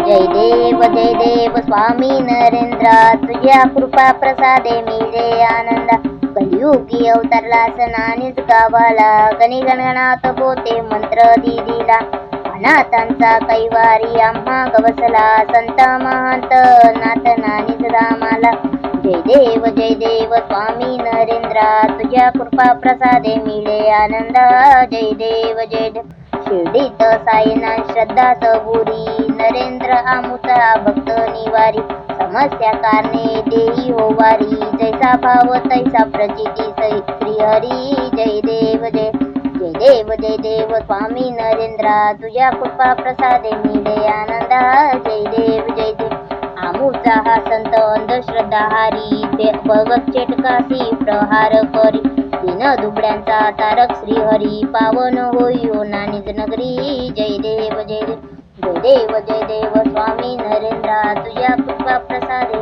जय देव स्वामी नरेंद्र, तुझ्या कृपा प्रसादे मिळे आनंदा. कलियुगी अवतारला सनानीच गावाला, गणी गणगणात बोते मंत्र दिदीला. अनाथांचा कैवारी आम्हा गवसला, संत महंत नाथ नानीच धामाला. जय देव स्वामी नरेंद्र, तुझ्या कृपा प्रसादे मिळे आनंद. जय देव शिर्डीत साईनाथ श्रद्धा सबुरी, नरेंद्र आमुचा भक्त निवारी. समस्या कारणे देई हो वारी, जैसा भाव तैसा प्रचिती श्रीहरी. जय देव स्वामी नरेंद्र, तुझ्या कृपा प्रसादे मिळे आनंदा. जय देव आमुचा हा संत अंधश्रद्धा हारी, भगत चेटकासी प्रहार करी. दीन दुबळ्यांचा तारक श्रीहरी, पावन होई हो नानीच नगरी. जय देव स्वामी नरेंद्र, तुझ्या कृपा प्रसादे